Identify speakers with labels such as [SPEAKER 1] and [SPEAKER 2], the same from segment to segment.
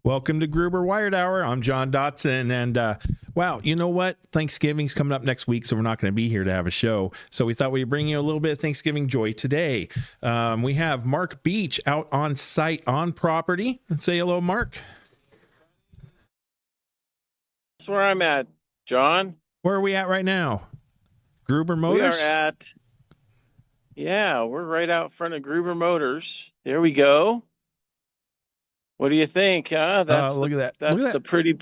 [SPEAKER 1] Welcome to Gruber Wired Hour. I'm John Dotson. And wow, you know what? Thanksgiving's coming up next week, so we're not going to be here to have a show. So we thought we'd bring you a little bit of Thanksgiving joy today. We have Mark Beach out on site on property. Say hello, Mark.
[SPEAKER 2] That's where I'm at, John.
[SPEAKER 1] Where are we at right now? Gruber Motors?
[SPEAKER 2] We're right out front of Gruber Motors. There we go. What do you think?
[SPEAKER 1] Look at that.
[SPEAKER 2] That's the pretty.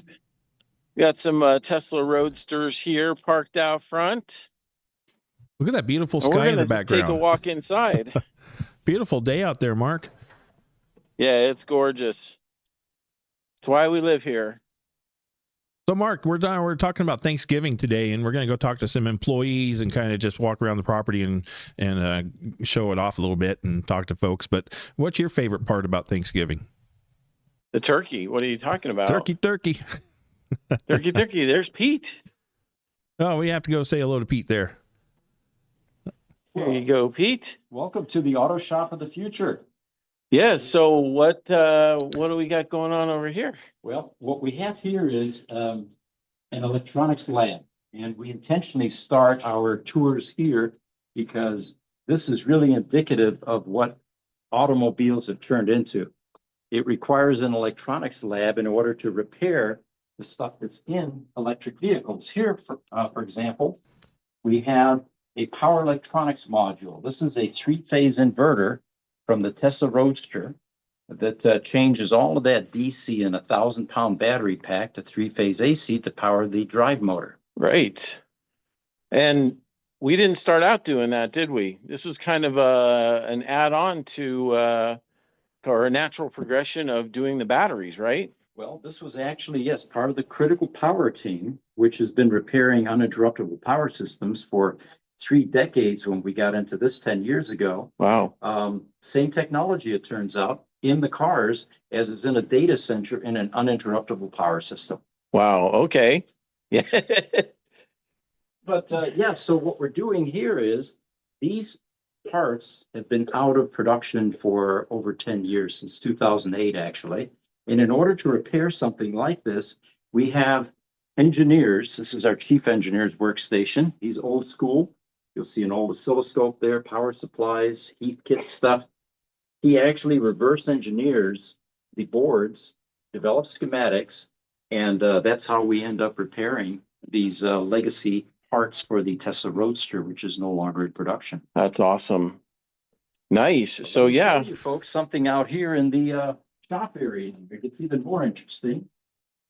[SPEAKER 2] We got some Tesla Roadsters here parked out front.
[SPEAKER 1] Look at that beautiful sky in the background.
[SPEAKER 2] Take a walk inside.
[SPEAKER 1] Beautiful day out there, Mark.
[SPEAKER 2] Yeah, it's gorgeous. That's why we live here.
[SPEAKER 1] So, Mark, we're talking about Thanksgiving today, and we're going to go talk to some employees and kind of just walk around the property and show it off a little bit and talk to folks. But what's your favorite part about Thanksgiving?
[SPEAKER 2] The turkey. What are you talking about?
[SPEAKER 1] Turkey.
[SPEAKER 2] Turkey. There's Pete.
[SPEAKER 1] Oh, we have to go say hello to Pete there.
[SPEAKER 2] Here you go, Pete.
[SPEAKER 3] Welcome to the auto shop of the future.
[SPEAKER 2] Yes. So what do we got going on over here?
[SPEAKER 3] Well, what we have here is an electronics lab, and we intentionally start our tours here because this is really indicative of what automobiles have turned into. It requires an electronics lab in order to repair the stuff that's in electric vehicles. Here, for example, we have a power electronics module. This is a three-phase inverter from the Tesla Roadster that changes all of that DC in a 1,000-pound battery pack to three-phase AC to power the drive motor.
[SPEAKER 2] Right. And we didn't start out doing that, did we? This was kind of an add-on to or a natural progression of doing the batteries, right?
[SPEAKER 3] Well, this was actually, yes, part of the critical power team, which has been repairing uninterruptible power systems for 3 decades when we got into this 10 years ago.
[SPEAKER 2] Wow.
[SPEAKER 3] Same technology, it turns out, in the cars as is in a data center in an uninterruptible power system.
[SPEAKER 2] Wow. Okay. Yeah.
[SPEAKER 3] But so what we're doing here is these parts have been out of production for over 10 years, since 2008, actually. And in order to repair something like this, we have engineers. This is our chief engineer's workstation. He's old school. You'll see an old oscilloscope there, power supplies, heat kit stuff. He actually reverse engineers the boards, develops schematics, and that's how we end up repairing these legacy parts for the Tesla Roadster, which is no longer in production.
[SPEAKER 2] That's awesome. Nice. So yeah,
[SPEAKER 3] show you folks something out here in the shop area. It gets even more interesting.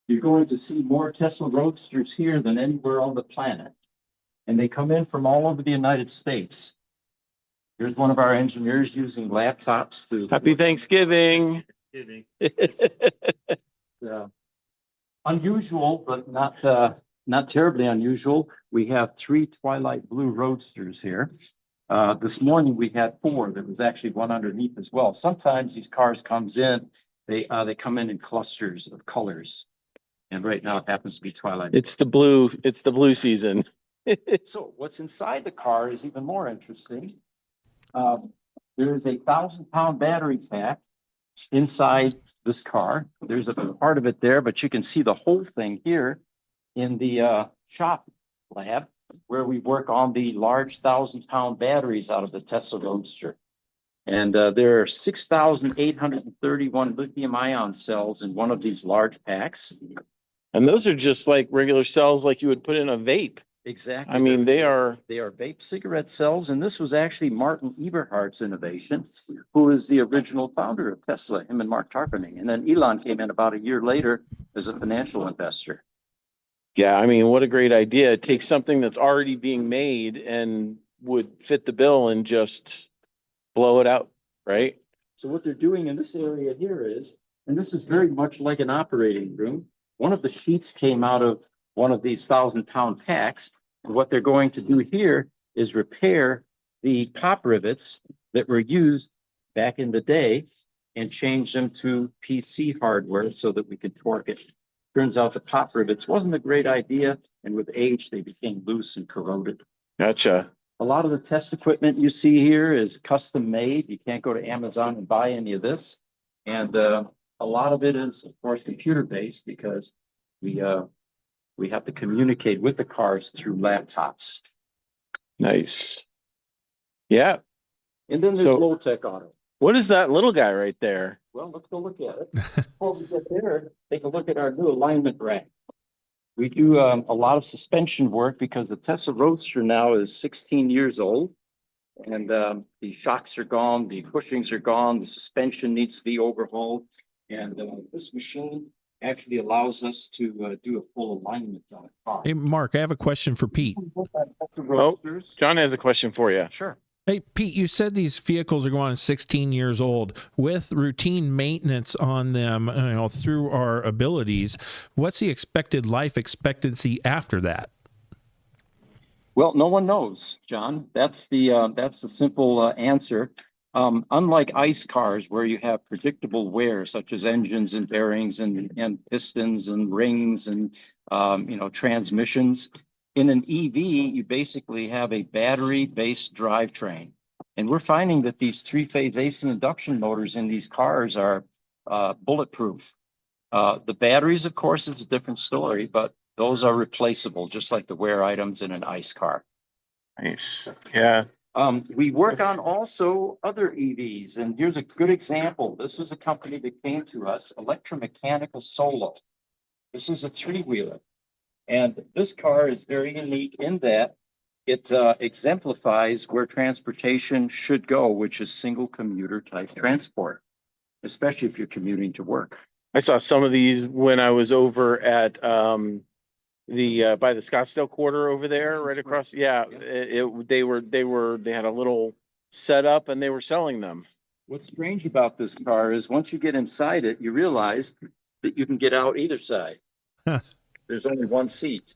[SPEAKER 3] You're going to see more Tesla Roadsters here than anywhere on the planet. And they come in from all over the United States. Here's one of our engineers using laptops to...
[SPEAKER 2] Happy Thanksgiving.
[SPEAKER 3] Unusual, but not terribly unusual. We have 3 Twilight Blue Roadsters here. This morning we had 4. There was actually one underneath as well. Sometimes these cars they come in clusters of colors. And right now it happens to be Twilight.
[SPEAKER 2] It's the blue season.
[SPEAKER 3] So what's inside the car is even more interesting. There is a 1,000-pound battery pack inside this car. There's a part of it there, but you can see the whole thing here in the shop lab where we work on the large 1,000-pound batteries out of the Tesla Roadster. And there are 6,831 lithium-ion cells in one of these large packs.
[SPEAKER 2] And those are just like regular cells like you would put in a vape.
[SPEAKER 3] Exactly.
[SPEAKER 2] I mean, they are
[SPEAKER 3] vape cigarette cells, and this was actually Martin Eberhardt's innovation, who is the original founder of Tesla, him and Mark Tarpenning. And then Elon came in about a year later as a financial investor.
[SPEAKER 2] Yeah, I mean, what a great idea. Take something that's already being made and would fit the bill and just blow it out, right?
[SPEAKER 3] So what they're doing in this area here is, and this is very much like an operating room, one of the sheets came out of one of these 1,000-pound packs. And what they're going to do here is repair the pop rivets that were used back in the day and change them to PC hardware so that we can torque it. Turns out the pop rivets wasn't a great idea, and with age, they became loose and corroded.
[SPEAKER 2] Gotcha.
[SPEAKER 3] A lot of the test equipment you see here is custom made. You can't go to Amazon and buy any of this. And A lot of it is, of course, computer-based because we have to communicate with the cars through laptops.
[SPEAKER 2] Nice. Yeah.
[SPEAKER 3] And then there's
[SPEAKER 2] So-
[SPEAKER 3] low-tech auto.
[SPEAKER 2] What is that little guy right there?
[SPEAKER 3] Well, let's go look at it. Before we get there, take a look at our new alignment rack. We do a lot of suspension work because the Tesla Roadster now is 16 years old. And the shocks are gone, the bushings are gone, the suspension needs to be overhauled. And this machine actually allows us to do a full alignment on a car.
[SPEAKER 1] Hey, Mark, I have a question for Pete.
[SPEAKER 2] John has a question for you.
[SPEAKER 3] Sure.
[SPEAKER 1] Hey, Pete, you said these vehicles are going on 16 years old. With routine maintenance on them, through our abilities, what's the expected life expectancy after that?
[SPEAKER 3] Well, no one knows, John. That's the simple answer. Unlike ICE cars where you have predictable wear, such as engines and bearings and pistons and rings and transmissions, in an EV, you basically have a battery-based drivetrain. And we're finding that these three-phase AC induction motors in these cars are bulletproof. The batteries, of course, is a different story, but those are replaceable, just like the wear items in an ICE car.
[SPEAKER 2] Nice. Yeah.
[SPEAKER 3] We work on also other EVs, and here's a good example. This was a company that came to us, Electromechanical Solo. This is a three-wheeler. And this car is very unique in that it exemplifies where transportation should go, which is single commuter type transport, especially if you're commuting to work.
[SPEAKER 2] I saw some of these when I was over at by the Scottsdale quarter over there, right across. Yeah, they had a little setup and they were selling them.
[SPEAKER 3] What's strange about this car is once you get inside it, you realize that you can get out either side.
[SPEAKER 1] Huh.
[SPEAKER 3] There's only one seat.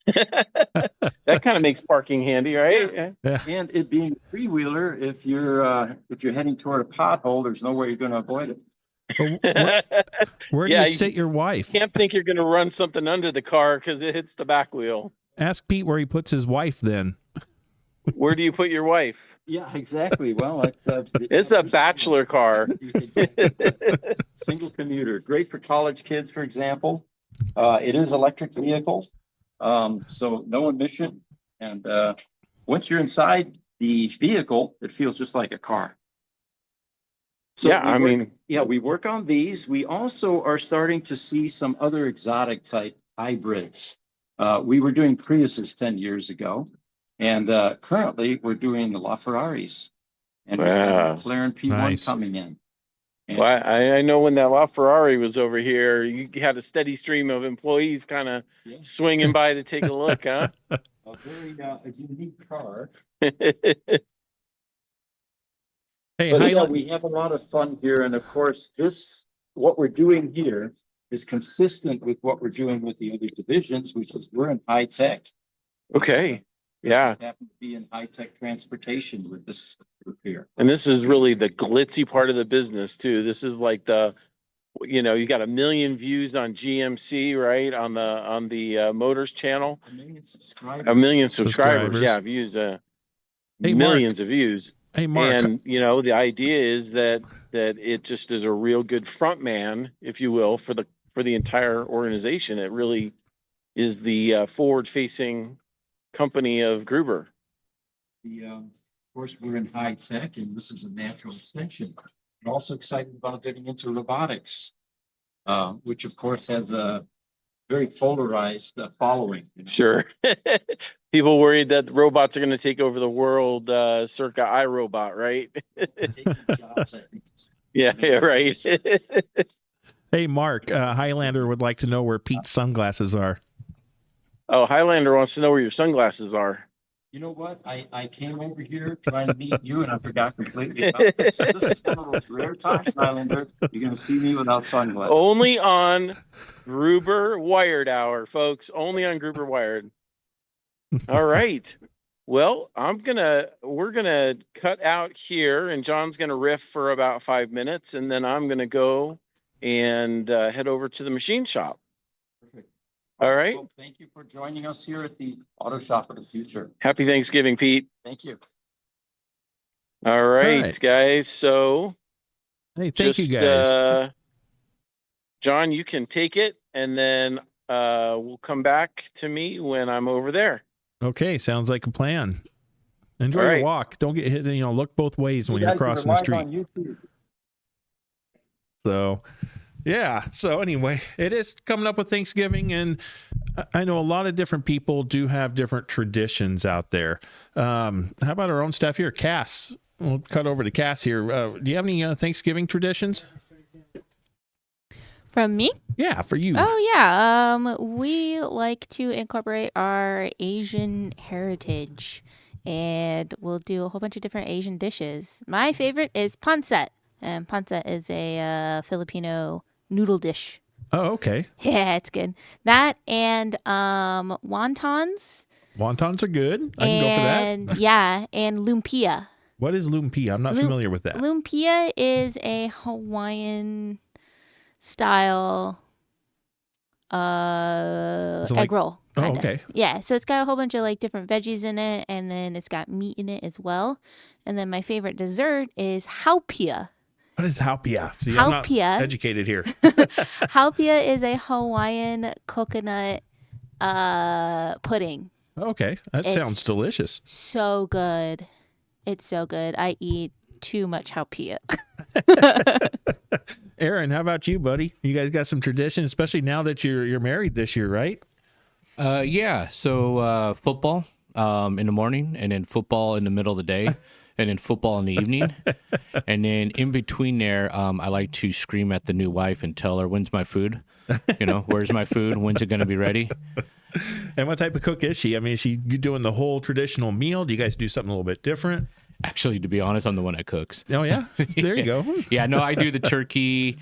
[SPEAKER 2] That kind of makes parking handy, right?
[SPEAKER 1] Yeah.
[SPEAKER 3] And it being a three-wheeler, if you're heading toward a pothole, there's no way you're going to avoid it.
[SPEAKER 1] Where do
[SPEAKER 2] Yeah,
[SPEAKER 1] you sit your wife?
[SPEAKER 2] Can't think you're going to run something under the car because it hits the back wheel.
[SPEAKER 1] Ask Pete where he puts his wife then.
[SPEAKER 2] Where do you put your wife?
[SPEAKER 3] Yeah, exactly. Well,
[SPEAKER 2] It's a bachelor car.
[SPEAKER 3] Single commuter, great for college kids, for example. It is electric vehicle, so no emission. And once you're inside the vehicle, it feels just like a car. So
[SPEAKER 2] Yeah,
[SPEAKER 3] we work on these. We also are starting to see some other exotic type hybrids. We were doing Priuses 10 years ago, and currently we're doing the LaFerraris. And we have a McLaren P1
[SPEAKER 1] Nice.
[SPEAKER 3] coming in. And
[SPEAKER 2] well, I know when that LaFerrari was over here, you had a steady stream of employees kind of swinging by to take a look, huh?
[SPEAKER 3] a very unique car.
[SPEAKER 1] Hey,
[SPEAKER 3] But yeah, we have a lot of fun here. And of course, what we're doing here is consistent with what we're doing with the other divisions, which is we're in high tech.
[SPEAKER 2] Okay. Yeah.
[SPEAKER 3] We happen to be in high tech transportation with this group here.
[SPEAKER 2] And this is really the glitzy part of the business too. This is like you got 1 million views on GMC, right? On the Motors channel.
[SPEAKER 3] 1 million subscribers.
[SPEAKER 2] 1 million subscribers. Yeah, views. Millions of views.
[SPEAKER 1] Hey, Mark.
[SPEAKER 2] And the idea is that it just is a real good front man, if you will, for the entire organization. It really is the forward-facing company of Gruber.
[SPEAKER 3] Of course, we're in high tech, and this is a natural extension. We're also excited about getting into robotics, which of course has a very polarized following.
[SPEAKER 2] Sure. People worried that robots are going to take over the world, circa iRobot, right?
[SPEAKER 3] Taking jobs, I think.
[SPEAKER 2] Yeah, right.
[SPEAKER 1] Hey, Mark, Highlander would like to know where Pete's sunglasses are.
[SPEAKER 2] Oh, Highlander wants to know where your sunglasses are.
[SPEAKER 3] You know what? I came over here trying to meet you, and I forgot completely about this. So this is one of those rare times, Highlander. You're going to see me without sunglasses.
[SPEAKER 2] Only on Gruber Wired Hour, folks. Only on Gruber Wired. All right. Well, we're gonna cut out here, and John's gonna riff for about 5 minutes, and then I'm gonna go and head over to the machine shop.
[SPEAKER 3] Perfect.
[SPEAKER 2] All right.
[SPEAKER 3] Well, thank you for joining us here at the Auto Shop of the Future.
[SPEAKER 2] Happy Thanksgiving, Pete.
[SPEAKER 3] Thank you.
[SPEAKER 2] All right,
[SPEAKER 1] right.
[SPEAKER 2] guys. So
[SPEAKER 1] Hey, thank you
[SPEAKER 2] just
[SPEAKER 1] guys.
[SPEAKER 2] John, you can take it, and then we'll come back to me when I'm over there.
[SPEAKER 1] Okay, sounds like a plan. Enjoy
[SPEAKER 2] All
[SPEAKER 1] your
[SPEAKER 2] right.
[SPEAKER 1] walk. Don't get hit. Look both ways when you're crossing the street. So, yeah. So anyway, it is coming up with Thanksgiving, and I know a lot of different people do have different traditions out there. How about our own stuff here? Cass. We'll cut over to Cass here. Do you have any Thanksgiving traditions?
[SPEAKER 4] From me?
[SPEAKER 1] Yeah, for you.
[SPEAKER 4] Oh, yeah. We like to incorporate our Asian heritage, and we'll do a whole bunch of different Asian dishes. My favorite is pancit, and pancit is a Filipino noodle dish.
[SPEAKER 1] Oh, okay.
[SPEAKER 4] Yeah, it's good. That and wontons.
[SPEAKER 1] Wontons are good. I can go for that.
[SPEAKER 4] And yeah, and lumpia.
[SPEAKER 1] What is lumpia? I'm not familiar with that.
[SPEAKER 4] Lumpia is a Hawaiian style egg roll.
[SPEAKER 1] Oh, okay.
[SPEAKER 4] Yeah, so it's got a whole bunch of like different veggies in it, and then it's got meat in it as well. And then my favorite dessert is haupia.
[SPEAKER 1] What is haupia? See,
[SPEAKER 4] haupia.
[SPEAKER 1] I'm not educated here.
[SPEAKER 4] Haupia is a Hawaiian coconut pudding.
[SPEAKER 1] Okay, that sounds delicious.
[SPEAKER 4] So good. It's so good. I eat too much haupia.
[SPEAKER 1] Aaron, how about you, buddy? You guys got some tradition, especially now that you're married this year, right?
[SPEAKER 5] Yeah. So football in the morning, and then football in the middle of the day, and then football in the evening, and then in between there, I like to scream at the new wife and tell her, "When's my food? Where's my food? When's it going to be ready?"
[SPEAKER 1] And what type of cook is she? I mean, is she doing the whole traditional meal? Do you guys do something a little bit different?
[SPEAKER 5] Actually, to be honest, I'm the one that cooks.
[SPEAKER 1] Oh, yeah? There you go.
[SPEAKER 5] Yeah, no, I do the turkey.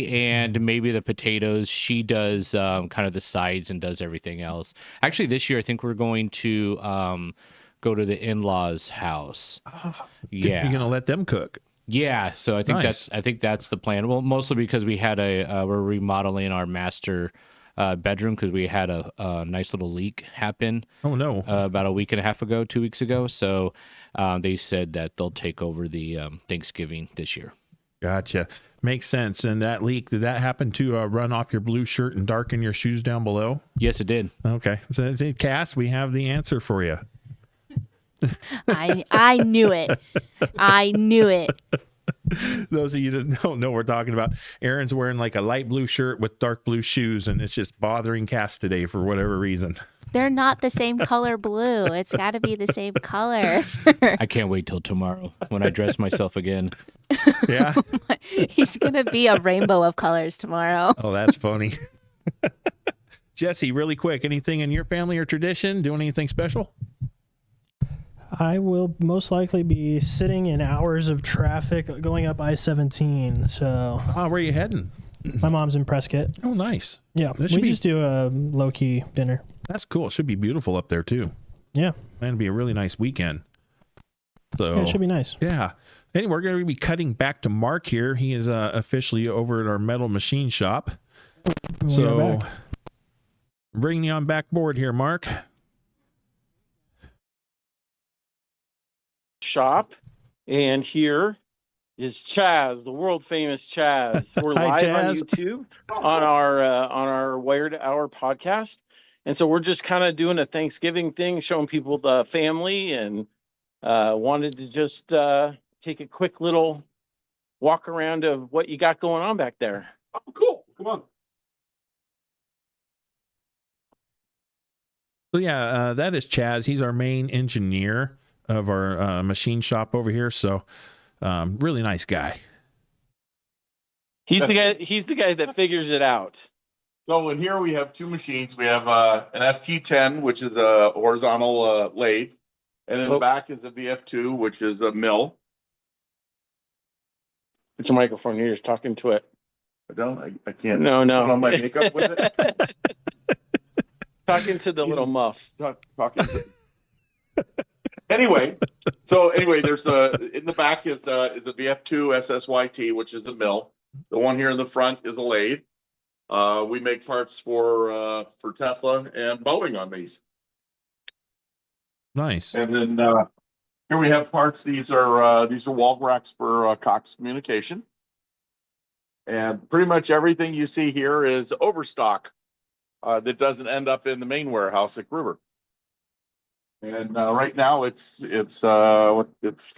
[SPEAKER 5] And maybe the potatoes. She does kind of the sides and does everything else. Actually, this year, I think we're going to go to the in-laws' house. Yeah.
[SPEAKER 1] You're going to let them cook?
[SPEAKER 5] Yeah, so I think
[SPEAKER 1] Nice.
[SPEAKER 5] that's the plan. Well, mostly because we had we're remodeling our master bedroom because we had a nice little leak happen.
[SPEAKER 1] Oh, no.
[SPEAKER 5] About a week and a half ago, 2 weeks ago. So they said that they'll take over the Thanksgiving this year.
[SPEAKER 1] Gotcha. Makes sense. And that leak, did that happen to run off your blue shirt and darken your shoes down below?
[SPEAKER 5] Yes, it did.
[SPEAKER 1] Okay. So, Cass, we have the answer for you.
[SPEAKER 4] I knew it. I knew it.
[SPEAKER 1] Those of you that don't know what we're talking about, Aaron's wearing like a light blue shirt with dark blue shoes, and it's just bothering Cass today for whatever reason.
[SPEAKER 4] They're not the same color blue. It's got to be the same color.
[SPEAKER 5] I can't wait till tomorrow when I dress myself again.
[SPEAKER 1] Yeah?
[SPEAKER 4] He's going to be a rainbow of colors tomorrow.
[SPEAKER 1] Oh, that's funny. Jesse, really quick, anything in your family or tradition? Doing anything special?
[SPEAKER 6] I will most likely be sitting in hours of traffic going up I-17. So
[SPEAKER 1] Oh, where are you heading?
[SPEAKER 6] my mom's in Prescott.
[SPEAKER 1] Oh, nice.
[SPEAKER 6] Yeah,
[SPEAKER 1] That should
[SPEAKER 6] we
[SPEAKER 1] be-
[SPEAKER 6] just do a low-key dinner.
[SPEAKER 1] That's cool. It should be beautiful up there, too.
[SPEAKER 6] Yeah,
[SPEAKER 1] Man, it'd be a really nice weekend. So,
[SPEAKER 6] yeah, it should be nice.
[SPEAKER 1] yeah. Anyway, we're going to be cutting back to Mark here. He is officially over at our metal machine shop.
[SPEAKER 6] When we
[SPEAKER 1] So,
[SPEAKER 6] go back.
[SPEAKER 1] bringing you on back board here, Mark.
[SPEAKER 2] Shop, and here is Chaz, the world famous Chaz. We're
[SPEAKER 1] Hi,
[SPEAKER 2] live on
[SPEAKER 1] Chaz.
[SPEAKER 2] YouTube on our Wired Hour podcast, and so we're just kind of doing a Thanksgiving thing, showing people the family, and wanted to just take a quick little walk around of what you got going on back there.
[SPEAKER 7] Oh, cool. Come on.
[SPEAKER 1] So, yeah, that is Chaz. He's our main engineer of our machine shop over here. So, really nice guy.
[SPEAKER 2] He's the guy that figures it out.
[SPEAKER 7] So in here we have two machines. We have an ST10, which is a horizontal lathe, and in the back is a VF2, which is a mill.
[SPEAKER 2] It's a microphone. You're just talking to it.
[SPEAKER 7] I can't.
[SPEAKER 2] No.
[SPEAKER 7] put on my makeup with it.
[SPEAKER 2] Talking to the little muff.
[SPEAKER 7] Talking to. Anyway, there's in the back is a VF2 SSYT, which is a mill. The one here in the front is a lathe. We make parts for Tesla and Boeing on these.
[SPEAKER 1] Nice.
[SPEAKER 7] And then here we have parts. These are wall racks for Cox Communication. And pretty much everything you see here is overstock that doesn't end up in the main warehouse at Gruber. And right now it's got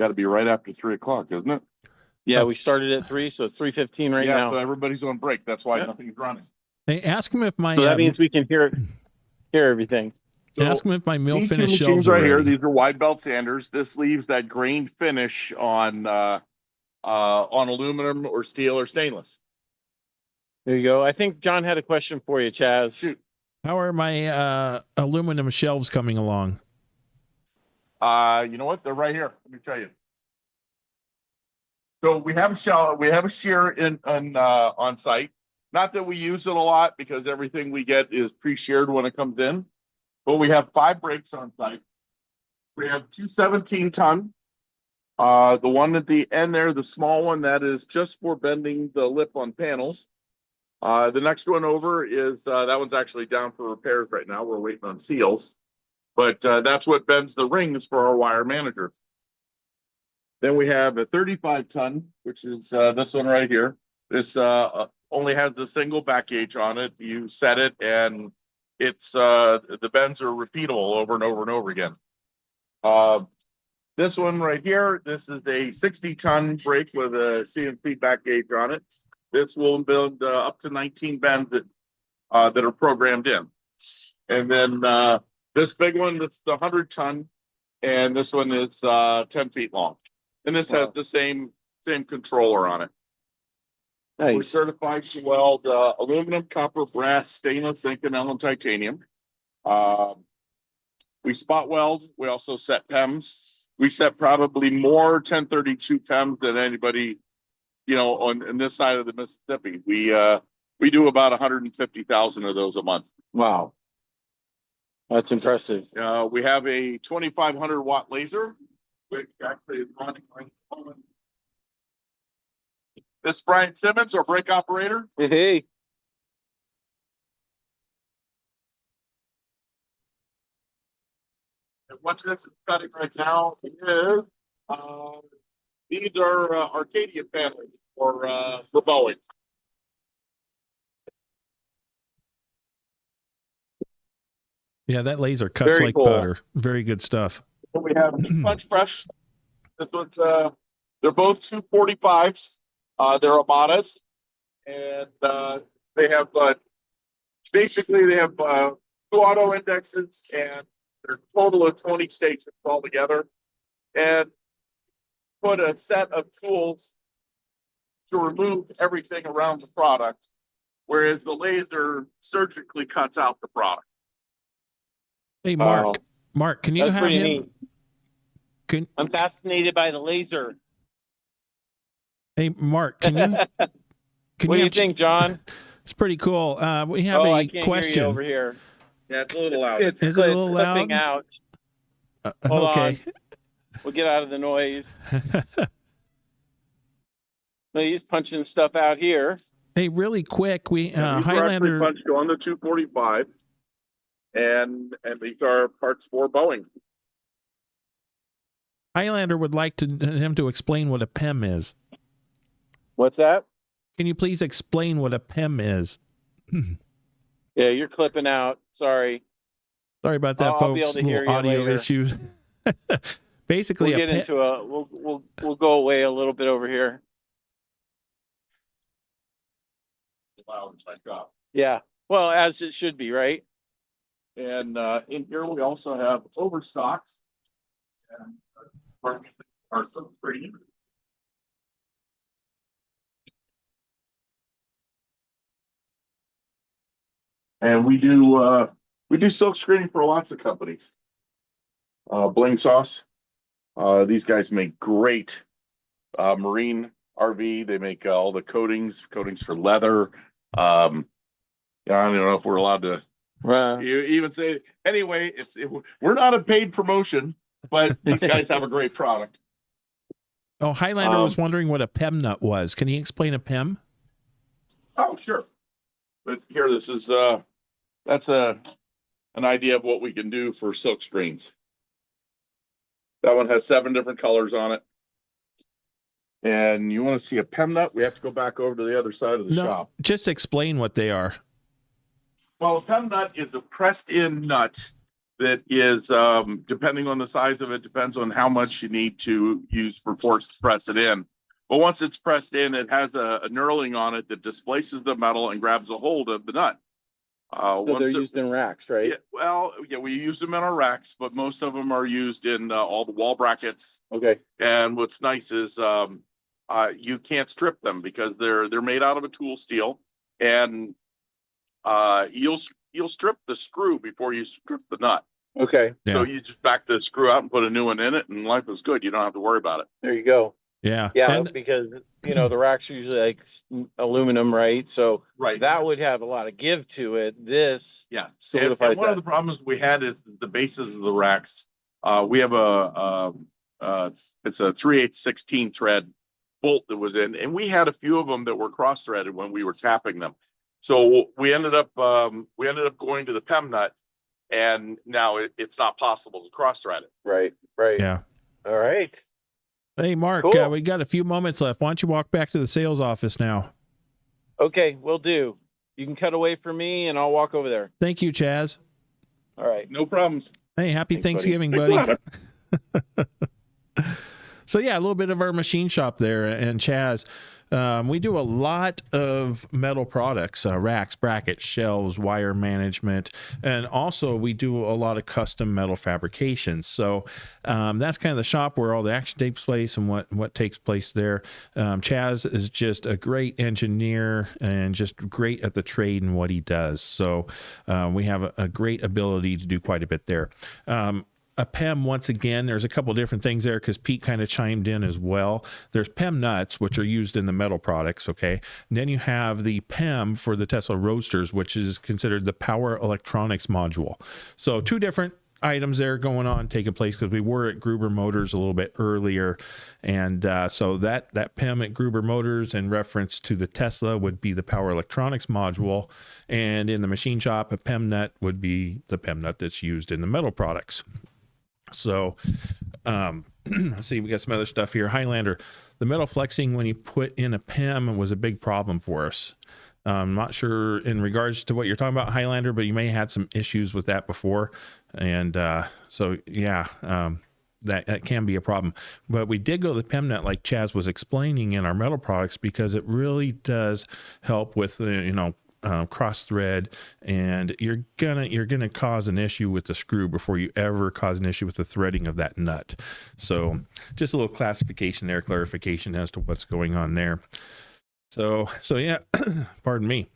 [SPEAKER 7] to be right after 3 o'clock, isn't it?
[SPEAKER 2] Yeah, we started at 3, so it's 3:15 right
[SPEAKER 7] yeah,
[SPEAKER 2] now.
[SPEAKER 7] so everybody's on break. That's why
[SPEAKER 2] Yep.
[SPEAKER 7] nothing's running.
[SPEAKER 1] Hey, ask him if my
[SPEAKER 2] So that means we can hear everything.
[SPEAKER 1] ask him if my mill
[SPEAKER 7] These two
[SPEAKER 1] finish
[SPEAKER 7] machines
[SPEAKER 1] shelves are
[SPEAKER 7] right here,
[SPEAKER 1] ready.
[SPEAKER 7] these are wide belt sanders. This leaves that grained finish on aluminum or steel or stainless.
[SPEAKER 2] There you go. I think John had a question for you, Chaz.
[SPEAKER 7] Shoot.
[SPEAKER 1] How are my aluminum shelves coming along?
[SPEAKER 7] You know what? They're right here. Let me tell you. So we have a shear on site. Not that we use it a lot because everything we get is pre-sheared when it comes in. But we have 5 brakes on site. We have 2 17-ton. The one at the end there, the small one, that is just for bending the lip on panels. The next one over is that one's actually down for repairs right now. We're waiting on seals. But that's what bends the rings for our wire managers. Then we have a 35-ton, which is this one right here. This only has a single back gauge on it. You set it, and it's the bends are repeatable over and over and over again. This one right here, this is a 60-ton brake with a CNC back gauge on it. This will build up to 19 bends that are programmed in. And then this big one, that's the 100-ton, and this one is 10 feet long. And this has the same controller on it.
[SPEAKER 2] Nice.
[SPEAKER 7] We're certified to weld aluminum, copper, brass, stainless, zinc, and titanium. We spot weld. We also set PEMs. We set probably more 1032 PEMs than anybody, on this side of the Mississippi. We do about 150,000 of those a month.
[SPEAKER 2] Wow. That's impressive.
[SPEAKER 7] We have a 2,500 watt laser, which actually is running right now. This is Brian Simmons, our brake operator.
[SPEAKER 2] Hey.
[SPEAKER 7] And what this is cutting right now is these are Arcadia panels for Boeing.
[SPEAKER 1] Yeah, that laser cuts
[SPEAKER 2] Very
[SPEAKER 1] like
[SPEAKER 2] cool.
[SPEAKER 1] butter. Very good stuff.
[SPEAKER 7] So we have a punch press. This one's they're both 245s. They're Amadas, and they have basically they have 2 auto indexes, and they're total of 20 stations all together, and put a set of tools to remove everything around the product, whereas the laser surgically cuts out the product.
[SPEAKER 1] Hey, Mark. Mark, can you
[SPEAKER 2] That's
[SPEAKER 1] have
[SPEAKER 2] pretty
[SPEAKER 1] him?
[SPEAKER 2] neat. I'm fascinated by the laser.
[SPEAKER 1] Hey, Mark, can you?
[SPEAKER 2] What do you think, John?
[SPEAKER 1] It's pretty cool. We have
[SPEAKER 2] I
[SPEAKER 1] a
[SPEAKER 2] can't
[SPEAKER 1] question.
[SPEAKER 2] hear you over here.
[SPEAKER 7] Yeah, it's a little loud.
[SPEAKER 2] It's
[SPEAKER 1] Is it a little
[SPEAKER 2] clipping
[SPEAKER 1] loud?
[SPEAKER 2] out. Hold
[SPEAKER 1] Okay.
[SPEAKER 2] on. We'll get out of the noise. He's punching stuff out here.
[SPEAKER 1] Hey, really quick, we
[SPEAKER 7] These are actually
[SPEAKER 1] Highlander.
[SPEAKER 7] punched on the 245, and these are parts for Boeing.
[SPEAKER 1] Highlander would like him to explain what a PEM is.
[SPEAKER 2] What's that?
[SPEAKER 1] Can you please explain what a PEM is?
[SPEAKER 2] Yeah, you're clipping out. Sorry.
[SPEAKER 1] Sorry about that,
[SPEAKER 2] I'll
[SPEAKER 1] folks.
[SPEAKER 2] be able to hear
[SPEAKER 1] Little
[SPEAKER 2] you
[SPEAKER 1] audio
[SPEAKER 2] later.
[SPEAKER 1] issues. Basically,
[SPEAKER 2] We'll get into a we'll go away a little bit over here.
[SPEAKER 7] Loud, thank God.
[SPEAKER 2] Yeah. Well, as it should be, right?
[SPEAKER 7] And in here we also have overstocks and our screen. And we do silk screening for lots of companies. Bling Sauce. These guys make great marine RV. They make all the coatings for leather. I don't know if we're allowed to you even say anyway. We're not a paid promotion, but these guys have a great product.
[SPEAKER 1] Oh, Highlander was wondering what a PEM nut was. Can you explain a PEM?
[SPEAKER 7] Oh, sure. But here, this is that's an idea of what we can do for silk screens. That one has 7 different colors on it. And you want to see a PEM nut, we have to go back over to the other side of the
[SPEAKER 1] No,
[SPEAKER 7] shop.
[SPEAKER 1] just explain what they are.
[SPEAKER 7] Well, a PEM nut is a pressed in nut that is, depending on the size of it, depends on how much you need to use for force to press it in. But once it's pressed in, it has a knurling on it that displaces the metal and grabs a hold of the nut.
[SPEAKER 2] So they're used in racks, right?
[SPEAKER 7] Yeah, well, yeah, we use them in our racks, but most of them are used in all the wall brackets.
[SPEAKER 2] Okay.
[SPEAKER 7] And what's nice is you can't strip them because they're made out of a tool steel, and you'll strip the screw before you strip the nut.
[SPEAKER 2] Okay.
[SPEAKER 7] So
[SPEAKER 1] Yeah.
[SPEAKER 7] you just back the screw out and put a new one in it, and life is good. You don't have to worry about it.
[SPEAKER 2] There you go.
[SPEAKER 1] Yeah.
[SPEAKER 2] Yeah,
[SPEAKER 1] And-
[SPEAKER 2] because the racks are usually like aluminum, right? So
[SPEAKER 7] Right.
[SPEAKER 2] that would have a lot of give to it. This
[SPEAKER 7] Yeah. And
[SPEAKER 2] solidifies
[SPEAKER 7] one of
[SPEAKER 2] that.
[SPEAKER 7] the problems we had is the bases of the racks. We have it's a 3/8 thread bolt that was in, and we had a few of them that were cross threaded when we were tapping them. So we ended up going to the PEM nut, and now it's not possible to cross thread it.
[SPEAKER 2] Right. Right.
[SPEAKER 1] Yeah.
[SPEAKER 2] All right.
[SPEAKER 1] Hey, Mark,
[SPEAKER 2] Cool.
[SPEAKER 1] we got a few moments left. Why don't you walk back to the sales office now?
[SPEAKER 2] Okay, will do. You can cut away from me, and I'll walk over there.
[SPEAKER 1] Thank you, Chaz.
[SPEAKER 2] All right.
[SPEAKER 7] No problems.
[SPEAKER 1] Hey, happy
[SPEAKER 2] Thanks, buddy.
[SPEAKER 1] Thanksgiving,
[SPEAKER 7] Thanks a
[SPEAKER 1] buddy.
[SPEAKER 7] lot.
[SPEAKER 1] So yeah, a little bit of our machine shop there, and Chaz. We do a lot of metal products, racks, brackets, shelves, wire management, and also we do a lot of custom metal fabrications. So that's kind of the shop where all the action takes place and what takes place there. Chaz is just a great engineer and just great at the trade and what he does. So we have a great ability to do quite a bit there. A PEM, once again, there's a couple different things there because Pete kind of chimed in as well. There's PEM nuts, which are used in the metal products, okay? And then you have the PEM for the Tesla Roadsters, which is considered the power electronics module. So two different items there going on, taking place, because we were at Gruber Motors a little bit earlier. And so that PEM at Gruber Motors in reference to the Tesla would be the power electronics module. And in the machine shop, a PEM nut would be the PEM nut that's used in the metal products. So, let's see, we got some other stuff here. Highlander, the metal flexing when you put in a PEM was a big problem for us. I'm not sure in regards to what you're talking about, Highlander, but you may have had some issues with that before. And so, yeah, that can be a problem. But we did go to the PEM nut like Chaz was explaining in our metal products because it really does help with, cross thread, and you're gonna cause an issue with the screw before you ever cause an issue with the threading of that nut. So just a little clarification as to what's going on there. So yeah, pardon me.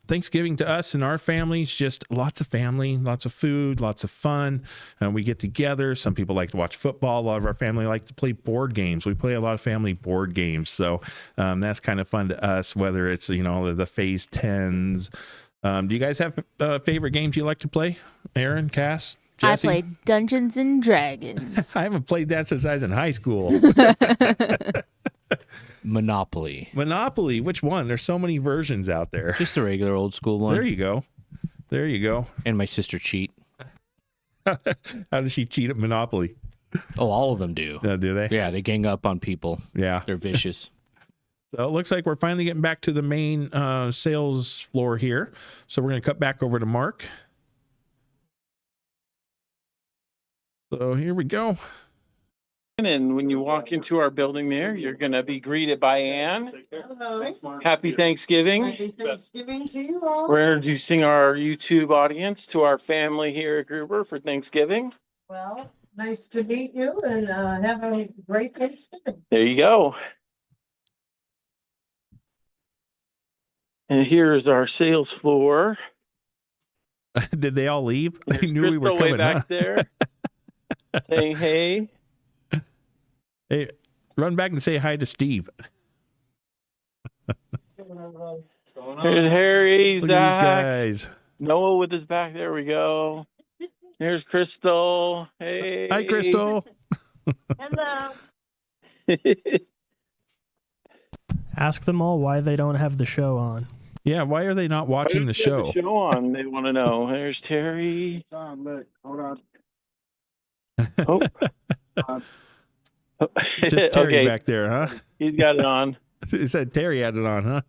[SPEAKER 1] Thanksgiving to us and our families, just lots of family, lots of food, lots of fun. We get together. Some people like to watch football. A lot of our family like to play board games. We play a lot of family board games. So that's kind of fun to us, whether it's, the Phase 10s. Do you guys have favorite games you like to play? Aaron, Cass, Jesse?
[SPEAKER 4] I played Dungeons and Dragons.
[SPEAKER 1] I haven't played that since I was in high school.
[SPEAKER 5] Monopoly.
[SPEAKER 1] Monopoly, which one? There's so many versions out there.
[SPEAKER 5] Just the regular old school one.
[SPEAKER 1] There you go.
[SPEAKER 5] And my sister cheat.
[SPEAKER 1] How does she cheat at Monopoly?
[SPEAKER 5] Oh, all of them do.
[SPEAKER 1] Do they?
[SPEAKER 5] Yeah, they gang up on people.
[SPEAKER 1] Yeah.
[SPEAKER 5] They're vicious.
[SPEAKER 1] So it looks like we're finally getting back to the main sales floor here. So we're going to cut back over to Mark. So here we go.
[SPEAKER 2] And when you walk into our building there, you're going to be greeted by Ann.
[SPEAKER 8] Hello.
[SPEAKER 2] Happy Thanksgiving.
[SPEAKER 8] Happy Thanksgiving to you all.
[SPEAKER 2] We're introducing our YouTube audience to our family here at Gruber for Thanksgiving.
[SPEAKER 8] Well, nice to meet you and have a great Thanksgiving.
[SPEAKER 2] There you go. And here's our sales floor.
[SPEAKER 1] Did they all leave? They
[SPEAKER 2] There's
[SPEAKER 1] knew we were
[SPEAKER 2] Crystal way
[SPEAKER 1] coming,
[SPEAKER 2] back
[SPEAKER 1] huh?
[SPEAKER 2] there saying hey.
[SPEAKER 1] Hey, run back and say hi to Steve.
[SPEAKER 2] There's Harry,
[SPEAKER 1] Look at
[SPEAKER 2] Zach,
[SPEAKER 1] these guys.
[SPEAKER 2] Noah with his back. There we go. There's Crystal. Hey.
[SPEAKER 1] Hi, Crystal.
[SPEAKER 8] Hello.
[SPEAKER 6] Ask them all why they don't have the show on.
[SPEAKER 1] Yeah, why are they not watching the show?
[SPEAKER 2] The show on. They want to know. There's Terry.
[SPEAKER 7] John, look, hold on.
[SPEAKER 2] Oh.
[SPEAKER 1] Just Terry
[SPEAKER 2] Okay,
[SPEAKER 1] back there, huh?
[SPEAKER 2] he's got it on.
[SPEAKER 1] It said Terry had it on, huh?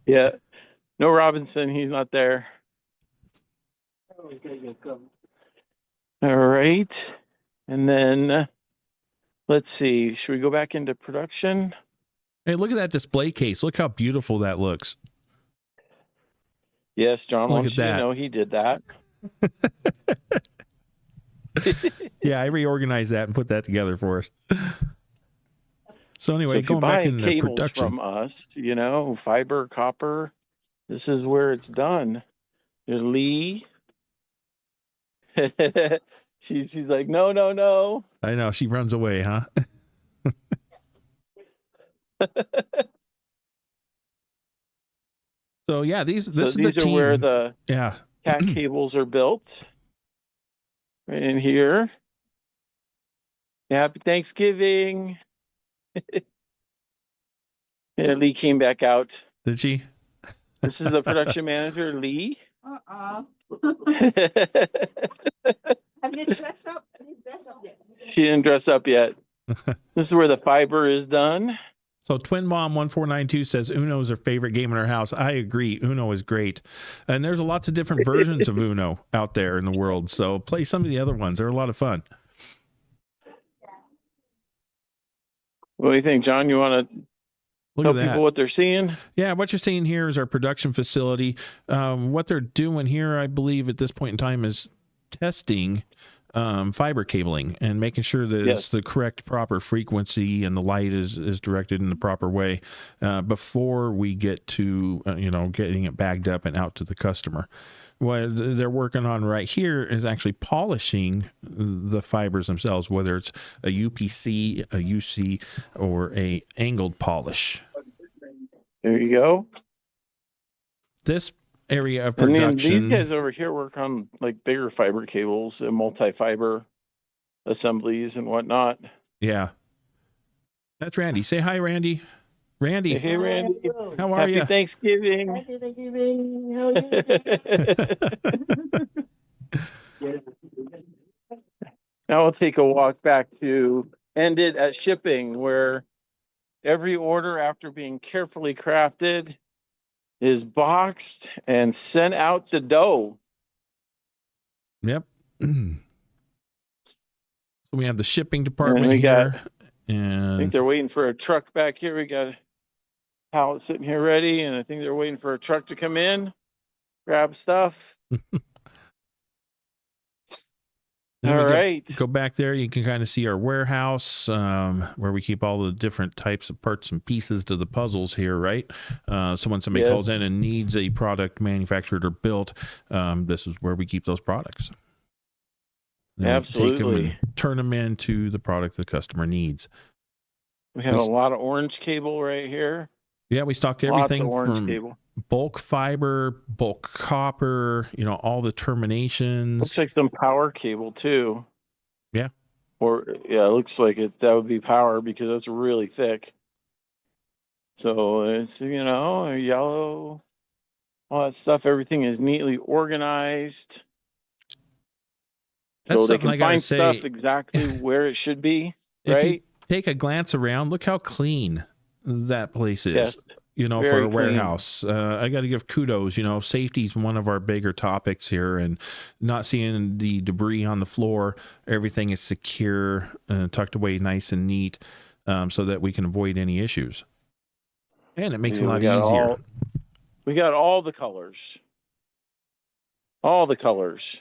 [SPEAKER 2] Yeah. No Robinson, he's not there. All right. And then let's see. Should we go back into production?
[SPEAKER 1] Hey, look at that display case. Look how beautiful that looks.
[SPEAKER 2] Yes, John
[SPEAKER 1] Look
[SPEAKER 2] wants
[SPEAKER 1] at
[SPEAKER 2] you to
[SPEAKER 1] that.
[SPEAKER 2] know he did that.
[SPEAKER 1] Yeah, I reorganized that and put that together for us. So anyway,
[SPEAKER 2] So if you
[SPEAKER 1] going back
[SPEAKER 2] buy
[SPEAKER 1] into
[SPEAKER 2] cables
[SPEAKER 1] production.
[SPEAKER 2] from us, you know, fiber, copper, this is where it's done. There's Lee. she's like, no.
[SPEAKER 1] I know, she runs away, huh? So yeah, these are the
[SPEAKER 2] are where
[SPEAKER 1] team.
[SPEAKER 2] the
[SPEAKER 1] Yeah.
[SPEAKER 2] cat cables are built. Right in here. Happy Thanksgiving. Yeah, Lee came back out.
[SPEAKER 1] Did she?
[SPEAKER 2] This is the production manager, Lee.
[SPEAKER 8] Have you dressed up? Have you dressed up yet?
[SPEAKER 2] She didn't dress up yet. This is where the fiber is done.
[SPEAKER 1] So Twin Mom 1492 says Uno is her favorite game in her house. I agree. Uno is great. And there's lots of different versions of Uno out there in the world. So play some of the other ones. They're a lot of fun.
[SPEAKER 2] What do you think, John? You want to
[SPEAKER 1] Look
[SPEAKER 2] tell
[SPEAKER 1] at that.
[SPEAKER 2] people what they're seeing?
[SPEAKER 1] Yeah, what you're seeing here is our production facility. What they're doing here, I believe, at this point in time is testing fiber cabling and making sure that it's the correct proper frequency and the light is directed in the proper way before we get to getting it bagged up and out to the customer. What they're working on right here is actually polishing the fibers themselves, whether it's a UPC, a UC, or a angled polish.
[SPEAKER 2] There you go.
[SPEAKER 1] This area of
[SPEAKER 2] And then
[SPEAKER 1] production.
[SPEAKER 2] these guys over here work on like bigger fiber cables and multi-fiber assemblies and whatnot.
[SPEAKER 1] Yeah. That's Randy. Say hi, Randy. Randy,
[SPEAKER 2] Hey, Randy.
[SPEAKER 1] how are
[SPEAKER 2] Happy
[SPEAKER 1] you?
[SPEAKER 2] Thanksgiving.
[SPEAKER 8] Happy Thanksgiving. How are you?
[SPEAKER 2] Now we'll take a walk back to end it at shipping, where every order, after being carefully crafted, is boxed and sent out the dough.
[SPEAKER 1] Yep. So we have the shipping department
[SPEAKER 2] we got-
[SPEAKER 1] here.
[SPEAKER 2] I think
[SPEAKER 1] And
[SPEAKER 2] they're waiting for a truck back here. We got a pallet sitting here ready, and I think they're waiting for a truck to come in, grab stuff.
[SPEAKER 1] then
[SPEAKER 2] All
[SPEAKER 1] we
[SPEAKER 2] right.
[SPEAKER 1] go back there. You can kind of see our warehouse where we keep all the different types of parts and pieces to the puzzles here, right? So when somebody
[SPEAKER 2] Yeah.
[SPEAKER 1] calls in and needs a product manufactured or built, this is where we keep those products. Then we take 'em
[SPEAKER 2] Absolutely.
[SPEAKER 1] and turn them into the product the customer needs.
[SPEAKER 2] We have a lot of orange cable right here.
[SPEAKER 1] Yeah, we stock
[SPEAKER 2] Lots
[SPEAKER 1] everything
[SPEAKER 2] of orange
[SPEAKER 1] from
[SPEAKER 2] cable.
[SPEAKER 1] bulk fiber, bulk copper, all the terminations.
[SPEAKER 2] Looks like some power cable too.
[SPEAKER 1] Yeah.
[SPEAKER 2] Or yeah, it looks like that would be power because it's really thick. So it's a yellow, all that stuff. Everything is neatly organized.
[SPEAKER 1] That's
[SPEAKER 2] So they
[SPEAKER 1] something I
[SPEAKER 2] can
[SPEAKER 1] gotta
[SPEAKER 2] find stuff
[SPEAKER 1] say.
[SPEAKER 2] exactly where it should be,
[SPEAKER 1] If you
[SPEAKER 2] right?
[SPEAKER 1] take a glance around, look how clean that place is.
[SPEAKER 2] Yes.
[SPEAKER 1] For
[SPEAKER 2] Very
[SPEAKER 1] a
[SPEAKER 2] clean.
[SPEAKER 1] warehouse. I got to give kudos. Safety is one of our bigger topics here, and not seeing the debris on the floor. Everything is secure, tucked away nice and neat, so that we can avoid any issues. And it makes it a lot easier.
[SPEAKER 2] We got all the colors. All the colors.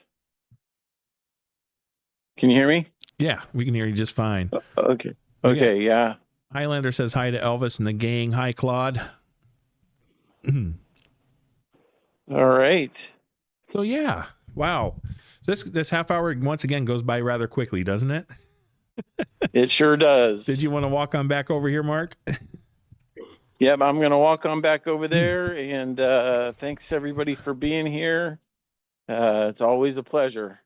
[SPEAKER 2] Can you hear me?
[SPEAKER 1] Yeah, we can hear you just fine.
[SPEAKER 2] Okay.
[SPEAKER 1] We
[SPEAKER 2] Okay, yeah.
[SPEAKER 1] Highlander says hi to Elvis and the gang. Hi, Claude.
[SPEAKER 2] All right.
[SPEAKER 1] So yeah, wow. This half hour once again goes by rather quickly, doesn't it?
[SPEAKER 2] It sure does.
[SPEAKER 1] Did you want to walk on back over here, Mark?
[SPEAKER 2] Yep, I'm going to walk on back over there, and thanks everybody for being here. It's always a pleasure.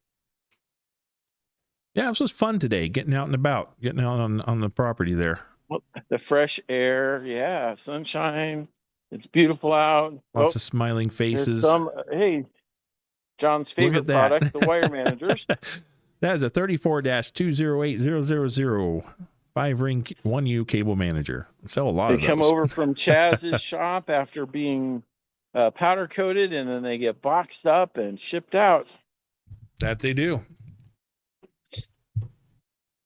[SPEAKER 1] Yeah, this was fun today, getting out and about, getting out on the property there.
[SPEAKER 2] The fresh air, yeah, sunshine. It's beautiful out.
[SPEAKER 1] Lots of smiling
[SPEAKER 2] there's
[SPEAKER 1] faces.
[SPEAKER 2] hey, John's
[SPEAKER 1] Look
[SPEAKER 2] favorite
[SPEAKER 1] at that.
[SPEAKER 2] product, the wire managers.
[SPEAKER 1] That is a 34-208000 5-ring 1U cable manager. Sell a lot
[SPEAKER 2] They
[SPEAKER 1] of those.
[SPEAKER 2] come over from Chaz's shop after being powder coated, and then they get boxed up and shipped out.
[SPEAKER 1] That they do.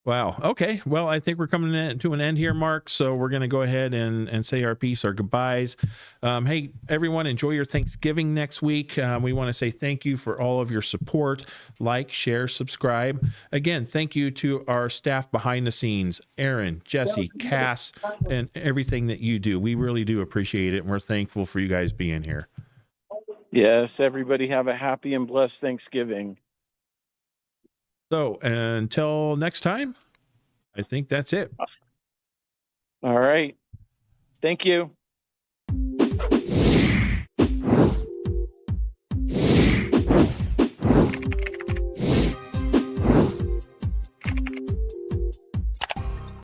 [SPEAKER 1] Wow. Okay. Well, I think we're coming to an end here, Mark. So we're going to go ahead and say our piece, our goodbyes. Hey, everyone, enjoy your Thanksgiving next week. We want to say thank you for all of your support. Like, share, subscribe. Again, thank you to our staff behind the scenes, Aaron, Jesse, Cass, and everything that you do. We really do appreciate it, and we're thankful for you guys being here.
[SPEAKER 2] Yes, everybody have a happy and blessed Thanksgiving.
[SPEAKER 1] So until next time, I think that's it.
[SPEAKER 2] All right. Thank you.